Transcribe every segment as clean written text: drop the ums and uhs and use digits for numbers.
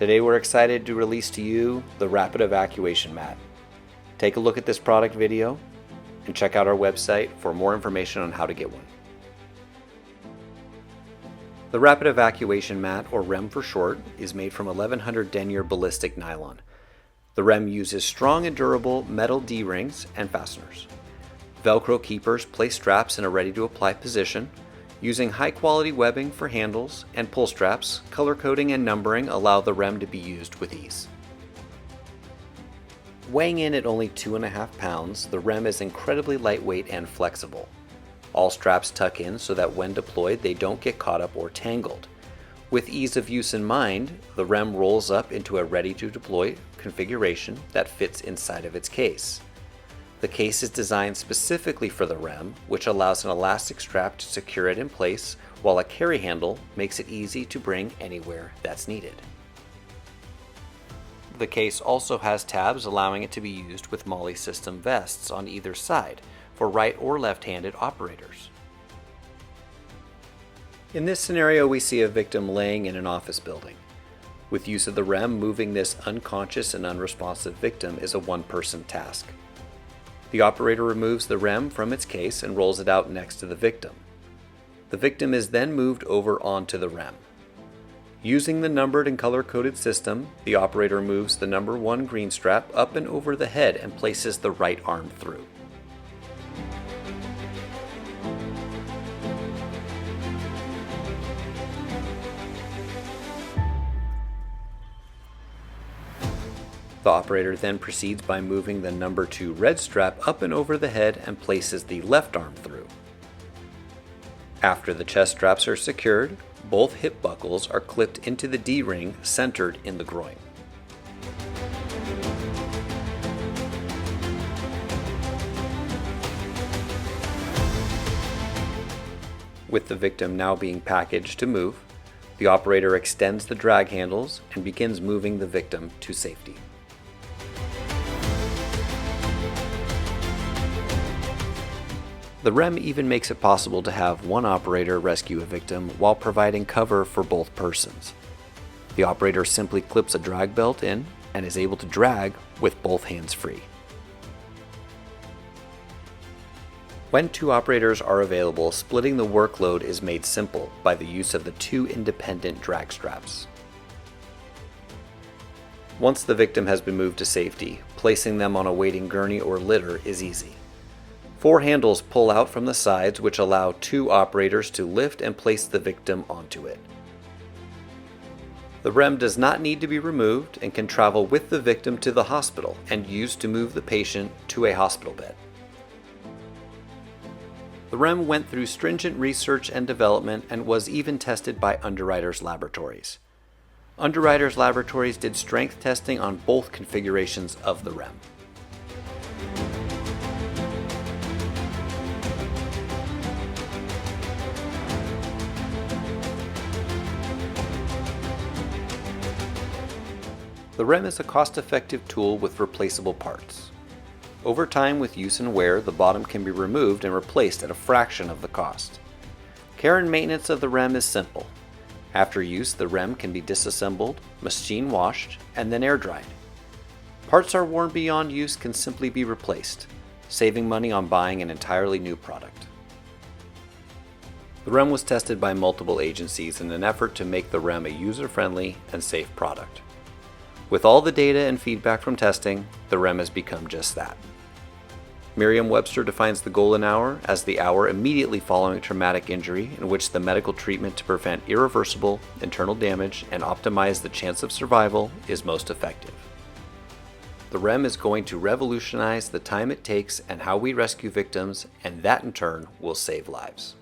Today we're excited to release to you the Rapid Evacuation Mat. Take a look at this product video and check out our website for more information on how to get one. The Rapid Evacuation Mat, or REM for short, is made from 1100 denier ballistic nylon. The REM uses strong and durable metal D-rings and fasteners. Velcro keepers place straps in a ready-to-apply position. Using high-quality webbing for handles and pull straps, color coding and numbering allow the REM to be used with ease. Weighing in at only 2.5 pounds, the REM is incredibly lightweight and flexible. All straps tuck in so that when deployed they don't get caught up or tangled. With ease of use in mind, the REM rolls up into a ready-to-deploy configuration that fits inside of its case. The case is designed specifically for the REM, which allows an elastic strap to secure it in place, while a carry handle makes it easy to bring anywhere that's needed. The case also has tabs allowing it to be used with MOLLE system vests on either side for right or left-handed operators. In this scenario, we see a victim laying in an office building. With use of the REM, moving this unconscious and unresponsive victim is a one-person task. The operator removes the REM from its case and rolls it out next to the victim. The victim is then moved over onto the REM. Using the numbered and color-coded system, the operator moves the number 1 green strap up and over the head and places the right arm through. The operator then proceeds by moving the number 2 red strap up and over the head and places the left arm through. After the chest straps are secured, both hip buckles are clipped into the D-ring centered in the groin. With the victim now being packaged to move, the operator extends the drag handles and begins moving the victim to safety. The REM even makes it possible to have one operator rescue a victim while providing cover for both persons. The operator simply clips a drag belt in and is able to drag with both hands free. When 2 operators are available, splitting the workload is made simple by the use of the 2 independent drag straps. Once the victim has been moved to safety, placing them on a waiting gurney or litter is easy. 4 handles pull out from the sides, which allow 2 operators to lift and place the victim onto it. The REM does not need to be removed and can travel with the victim to the hospital and used to move the patient to a hospital bed. The REM went through stringent research and development and was even tested by Underwriters Laboratories. Underwriters Laboratories did strength testing on both configurations of the REM. The REM is a cost-effective tool with replaceable parts. Over time, with use and wear, the bottom can be removed and replaced at a fraction of the cost. Care and maintenance of the REM is simple. After use, the REM can be disassembled, machine washed, and then air dried. Parts are worn beyond use can simply be replaced, saving money on buying an entirely new product. The REM was tested by multiple agencies in an effort to make the REM a user-friendly and safe product. With all the data and feedback from testing, the REM has become just that. Merriam-Webster defines the golden hour as the hour immediately following a traumatic injury in which the medical treatment to prevent irreversible internal damage and optimize the chance of survival is most effective. The REM is going to revolutionize the time it takes and how we rescue victims, and that in turn will save lives.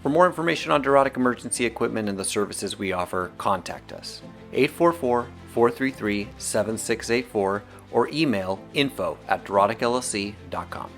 For more information on Derotic emergency equipment and the services we offer, contact us 844-433-7684 or email info@deroticllc.com.